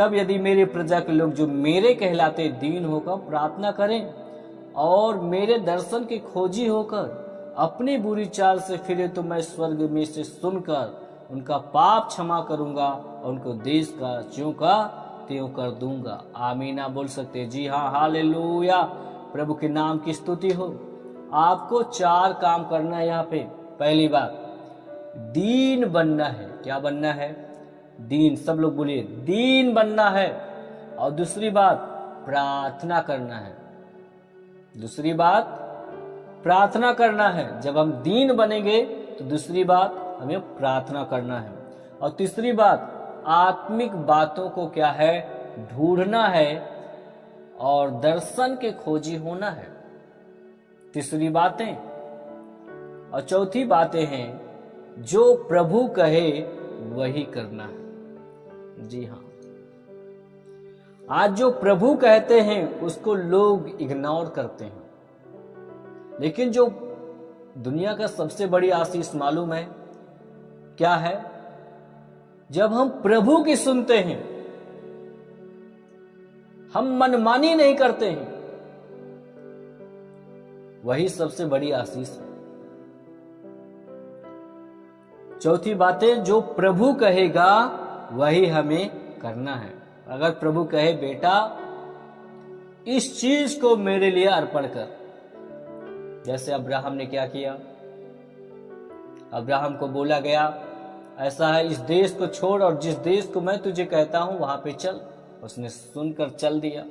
तब यदि मेरी प्रजा के लोग जो मेरे कहलाते दीन होकर प्रार्थना करें और मेरे दर्शन के खोजी होकर अपनी बुरी चाल से फिरे, तो मैं स्वर्ग में से सुनकर उनका पाप क्षमा करूंगा और उनको देश का ज्यों का त्यों कर दूंगा। आमीना बोल सकते? जी हाँ, हालेलुया, प्रभु के नाम की स्तुति हो। आपको 4 काम करना है यहाँ पे। पहली बात, दीन बनना है। क्या बनना है? दीन। सब लोग बोलिए, दीन बनना है। और दूसरी बात, प्रार्थना करना है। दूसरी बात, प्रार्थना करना है। जब हम दीन बनेंगे तो दूसरी बात, हमें प्रार्थना करना है। और तीसरी बात, आत्मिक बातों को क्या है? ढूंढना है और दर्शन के खोजी होना है। तीसरी बातें। और चौथी बातें हैं, जो प्रभु कहे वही करना है। जी हाँ, आज जो प्रभु कहते हैं उसको लोग इग्नोर करते हैं, लेकिन जो दुनिया का सबसे बड़ी आशीष मालूम है क्या है? जब हम प्रभु की सुनते हैं, हम मनमानी नहीं करते हैं, वही सबसे बड़ी आशीष है। चौथी बातें, जो प्रभु कहेगा वही हमें करना है। अगर प्रभु कहे बेटा इस चीज को मेरे लिए अर्पण कर, जैसे अब्राहम ने क्या किया? अब्राहम को बोला गया ऐसा है, इस देश को छोड़ और जिस देश को मैं तुझे कहता हूं वहां पे चल। उसने सुनकर चल दिया।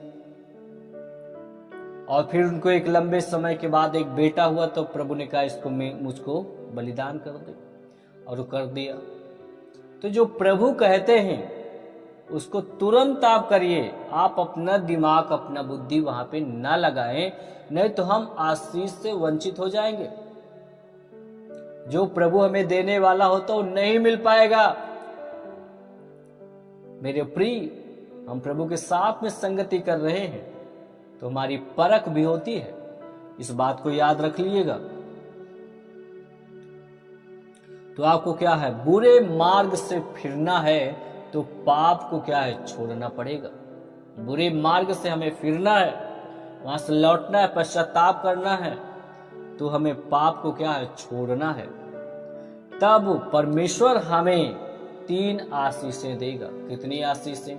और फिर उनको एक लंबे समय के बाद एक बेटा हुआ, तो प्रभु ने कहा इसको मुझको बलिदान कर दे, और वो कर दिया। तो जो प्रभु कहते हैं उसको तुरंत आप करिए। आप अपना दिमाग, अपना बुद्धि वहां पे ना लगाएं, नहीं तो हम आशीष से वंचित हो जाएंगे। जो प्रभु हमें देने वाला होता वो नहीं मिल पाएगा। मेरे प्रिय, हम प्रभु के साथ में संगति कर रहे हैं तो हमारी परख भी होती है। इस बात को याद रख लीजिएगा। तो आपको क्या है? बुरे मार्ग से फिरना है तो पाप को क्या है? छोड़ना पड़ेगा। बुरे मार्ग से हमें फिरना है, वहां से लौटना है, पश्चाताप करना है, तो हमें पाप को क्या है? छोड़ना है। तब परमेश्वर हमें 3 आशीषें देगा। कितनी आशीषें?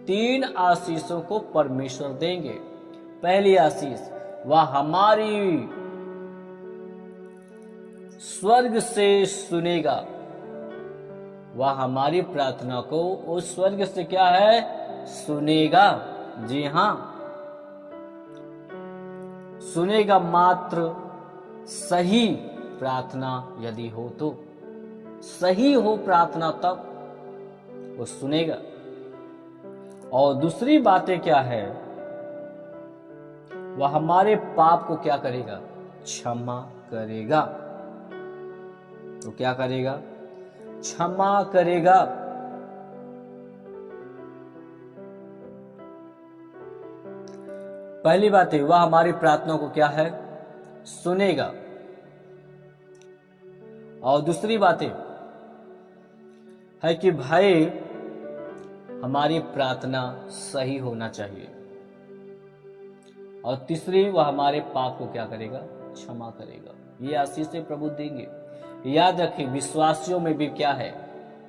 3 आशीषों को परमेश्वर देंगे। पहली आशीष, वह हमारी स्वर्ग से सुनेगा। वह हमारी प्रार्थना को उस स्वर्ग से क्या है? सुनेगा। जी हां, सुनेगा। मात्र सही प्रार्थना यदि हो तो, सही हो प्रार्थना तब वो सुनेगा। और दूसरी बातें क्या है? वह हमारे पाप को क्या करेगा? क्षमा करेगा। तो क्या करेगा? क्षमा करेगा। पहली बात है, वह हमारी प्रार्थना को क्या है? सुनेगा। और दूसरी बातें है कि भाई हमारी प्रार्थना सही होना चाहिए। और तीसरी, वह हमारे पाप को क्या करेगा? क्षमा करेगा। ये आशीषें प्रभु देंगे। याद रखिए, विश्वासियों में भी क्या है?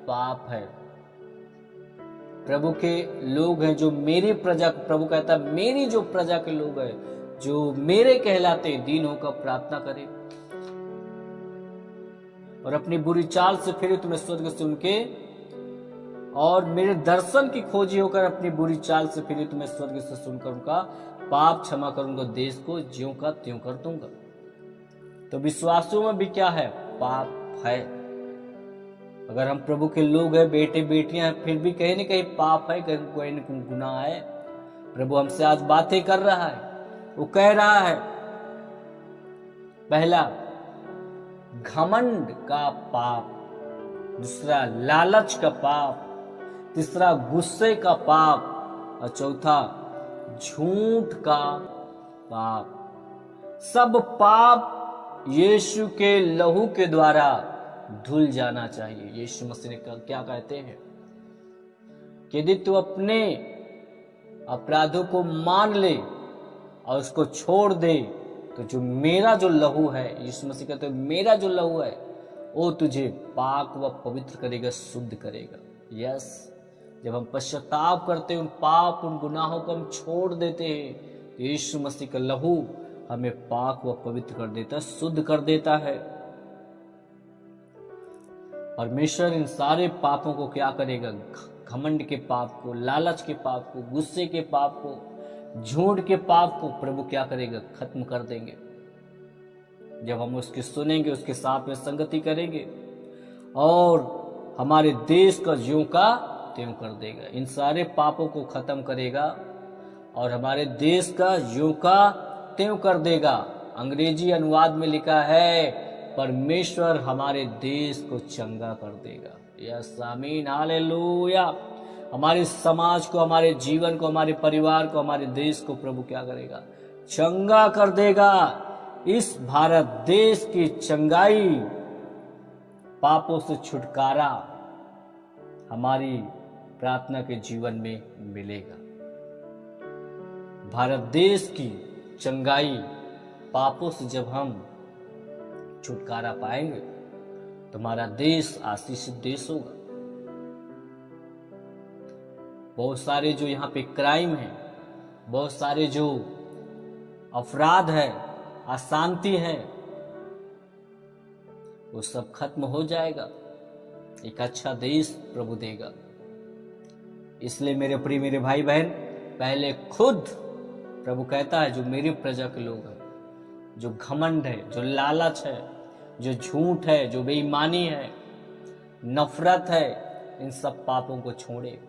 पाप है। प्रभु के लोग हैं जो मेरी प्रजा, प्रभु कहता है मेरी जो प्रजा के लोग हैं जो मेरे कहलाते दीन होकर प्रार्थना करें और अपनी बुरी चाल से फिरे, तो मैं स्वर्ग से उनके और मेरे दर्शन की खोजी होकर अपनी बुरी चाल से फिरे, तो मैं स्वर्ग से सुनकर उनका पाप क्षमा करूंगा, देश को ज्यों का त्यों कर दूंगा। तो विश्वासियों में भी क्या है? पाप है। अगर हम प्रभु के लोग हैं, बेटे बेटियां हैं, फिर भी कहीं न कहीं पाप है, कहीं कोई न कोई गुनाह है। प्रभु हमसे आज बातें कर रहा है। वो कह रहा है, पहला घमंड का पाप, दूसरा लालच का पाप, तीसरा गुस्से का पाप और चौथा झूठ का पाप। सब पाप यीशु के लहू के द्वारा धुल जाना चाहिए। यीशु मसीह ने क्या कहते हैं? कि यदि तू अपने अपराधों को मान ले और उसको छोड़ दे, तो जो मेरा जो लहू है, यीशु मसीह कहते हैं मेरा जो लहू है वो तुझे पाक व पवित्र करेगा, शुद्ध करेगा। यस, जब हम पश्चाताप करते हैं, उन पाप उन गुनाहों को हम छोड़ देते हैं, तो यीशु मसीह का लहू हमें पाक व पवित्र कर देता है, शुद्ध कर देता है। परमेश्वर इन सारे पापों को क्या करेगा? घमंड के पाप को, लालच के पाप को, गुस्से के पाप को, झूठ के पाप को प्रभु क्या करेगा? खत्म कर देंगे। जब हम उसकी सुनेंगे, उसके साथ में संगति करेंगे और हमारे देश का ज्यों का त्यों कर देगा। इन सारे पापों को खत्म करेगा और हमारे देश का ज्यों का त्यों कर देगा। अंग्रेजी अनुवाद में लिखा है, परमेश्वर हमारे देश को चंगा कर देगा। यस, आमीन, हालेलुया। हमारे समाज को, हमारे जीवन को, हमारे परिवार को, हमारे देश को प्रभु क्या करेगा? चंगा कर देगा। इस भारत देश की चंगाई, पापों से छुटकारा हमारी प्रार्थना के जीवन में मिलेगा। भारत देश की चंगाई, पापों से जब हम छुटकारा पाएंगे तो हमारा देश आशीषित देश होगा। बहुत सारे जो यहाँ पे क्राइम है, बहुत सारे जो अपराध है, अशांति है, वो सब खत्म हो जाएगा। एक अच्छा देश प्रभु देगा। इसलिए मेरे प्रिय मेरे भाई बहन, पहले खुद प्रभु कहता है जो मेरी प्रजा के लोग हैं, जो घमंड है, जो लालच है, जो झूठ है, जो बेईमानी है, नफरत है, इन सब पापों को छोड़े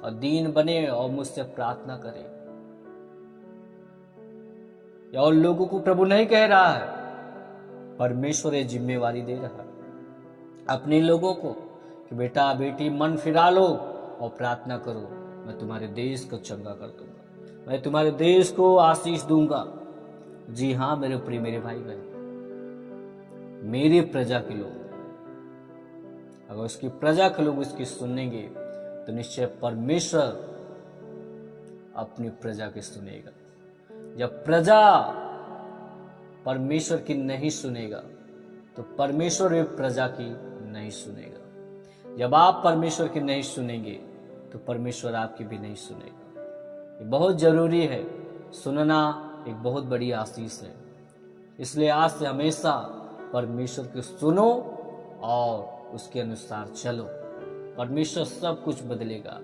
और दीन बने और मुझसे प्रार्थना करे। और लोगों को प्रभु नहीं कह रहा है, परमेश्वर ये जिम्मेवारी दे रहा है अपने लोगों को कि बेटा बेटी मन फिरा लो और प्रार्थना करो, मैं तुम्हारे देश को चंगा कर दूंगा, मैं तुम्हारे देश को आशीष दूंगा। जी हाँ मेरे प्रिय मेरे भाई बहन, मेरी प्रजा के लोग, अगर उसकी प्रजा के लोग इसकी सुनेंगे तो निश्चय परमेश्वर अपनी प्रजा की सुनेगा। जब प्रजा परमेश्वर की नहीं सुनेगा तो परमेश्वर भी प्रजा की नहीं सुनेगा। जब आप परमेश्वर की नहीं सुनेंगे तो परमेश्वर आपकी भी नहीं सुनेगा। ये बहुत जरूरी है। सुनना एक बहुत बड़ी आशीष है। इसलिए आज से हमेशा परमेश्वर को सुनो और उसके अनुसार चलो। परमेश्वर सब कुछ बदलेगा।